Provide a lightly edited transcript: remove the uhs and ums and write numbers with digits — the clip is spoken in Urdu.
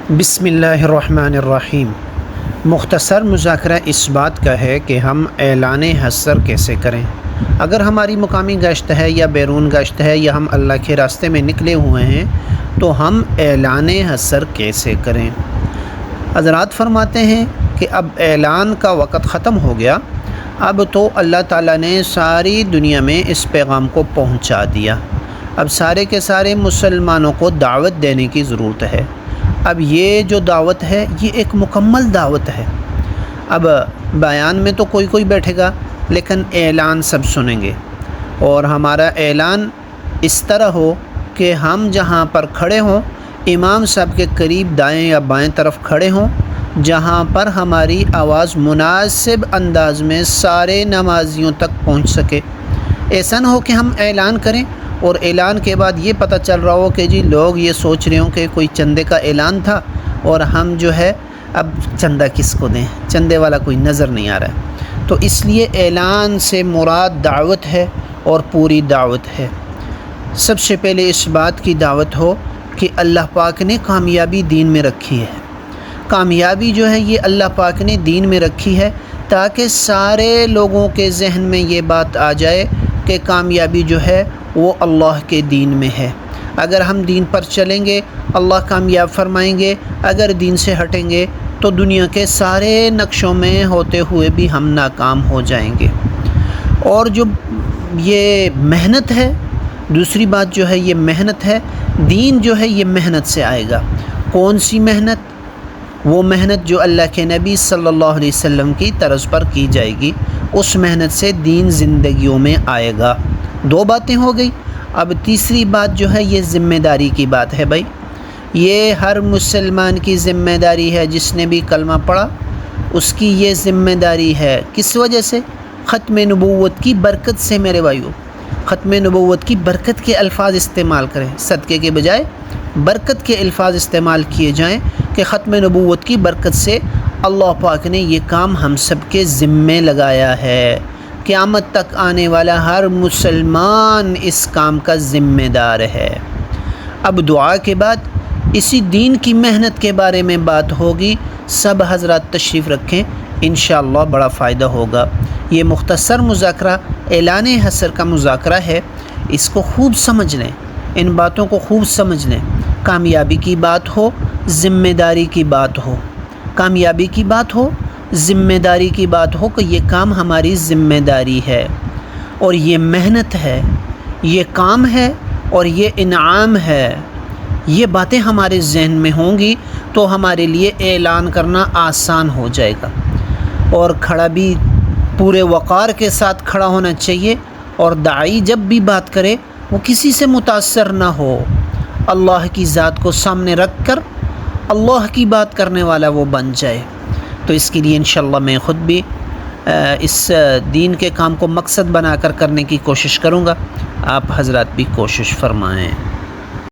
بسم اللہ الرحمن الرحیم۔ مختصر مذاکرہ اس بات کا ہے کہ ہم اعلان حصر کیسے کریں۔ اگر ہماری مقامی گشت ہے یا بیرون گشت ہے یا ہم اللہ کے راستے میں نکلے ہوئے ہیں تو ہم اعلان حصر کیسے کریں۔ حضرات فرماتے ہیں کہ اب اعلان کا وقت ختم ہو گیا، اب تو اللہ تعالیٰ نے ساری دنیا میں اس پیغام کو پہنچا دیا، اب سارے کے سارے مسلمانوں کو دعوت دینے کی ضرورت ہے۔ اب یہ جو دعوت ہے یہ ایک مکمل دعوت ہے۔ اب بیان میں تو کوئی بیٹھے گا لیکن اعلان سب سنیں گے، اور ہمارا اعلان اس طرح ہو کہ ہم جہاں پر کھڑے ہوں امام صاحب کے قریب دائیں یا بائیں طرف کھڑے ہوں، جہاں پر ہماری آواز مناسب انداز میں سارے نمازیوں تک پہنچ سکے۔ ایسا نہ ہو کہ ہم اعلان کریں اور اعلان کے بعد یہ پتہ چل رہا ہو کہ جی لوگ یہ سوچ رہے ہوں کہ کوئی چندے کا اعلان تھا اور ہم جو ہے اب چندہ کس کو دیں، چندے والا کوئی نظر نہیں آ رہا ہے۔ تو اس لیے اعلان سے مراد دعوت ہے اور پوری دعوت ہے۔ سب سے پہلے اس بات کی دعوت ہو کہ اللہ پاک نے کامیابی دین میں رکھی ہے۔ کامیابی جو ہے یہ اللہ پاک نے دین میں رکھی ہے تاکہ سارے لوگوں کے ذہن میں یہ بات آ جائے کہ کامیابی جو ہے وہ اللہ کے دین میں ہے۔ اگر ہم دین پر چلیں گے اللہ کامیاب فرمائیں گے، اگر دین سے ہٹیں گے تو دنیا کے سارے نقشوں میں ہوتے ہوئے بھی ہم ناکام ہو جائیں گے۔ اور جو یہ محنت ہے، دوسری بات جو ہے یہ محنت ہے، دین جو ہے یہ محنت سے آئے گا۔ کون سی محنت؟ وہ محنت جو اللہ کے نبی صلی اللہ علیہ وسلم کی طرز پر کی جائے گی، اس محنت سے دین زندگیوں میں آئے گا۔ دو باتیں ہو گئی۔ اب تیسری بات جو ہے یہ ذمہ داری کی بات ہے۔ بھائی یہ ہر مسلمان کی ذمہ داری ہے، جس نے بھی کلمہ پڑھا اس کی یہ ذمہ داری ہے۔ کس وجہ سے؟ ختم نبوت کی برکت سے۔ میرے بھائیو، ختم نبوت کی برکت کے الفاظ استعمال کریں، صدقے کے بجائے برکت کے الفاظ استعمال کیے جائیں کہ ختم نبوت کی برکت سے اللہ پاک نے یہ کام ہم سب کے ذمے لگایا ہے۔ قیامت تک آنے والا ہر مسلمان اس کام کا ذمہ دار ہے۔ اب دعا کے بعد اسی دین کی محنت کے بارے میں بات ہوگی۔ سب حضرات تشریف رکھیں، انشاءاللہ بڑا فائدہ ہوگا۔ یہ مختصر مذاکرہ اعلان حصر کا مذاکرہ ہے، اس کو خوب سمجھ لیں، ان باتوں کو خوب سمجھ لیں۔ کامیابی کی بات ہو، ذمہ داری کی بات ہو، کامیابی کی بات ہو، ذمہ داری کی بات ہو کہ یہ کام ہماری ذمہ داری ہے اور یہ محنت ہے، یہ کام ہے اور یہ انعام ہے۔ یہ باتیں ہمارے ذہن میں ہوں گی تو ہمارے لیے اعلان کرنا آسان ہو جائے گا، اور کھڑا بھی پورے وقار کے ساتھ کھڑا ہونا چاہیے، اور داعی جب بھی بات کرے وہ کسی سے متاثر نہ ہو، اللہ کی ذات کو سامنے رکھ کر اللہ کی بات کرنے والا وہ بن جائے۔ تو اس کے لیے انشاءاللہ میں خود بھی اس دین کے کام کو مقصد بنا کر کرنے کی کوشش کروں گا، آپ حضرات بھی کوشش فرمائیں۔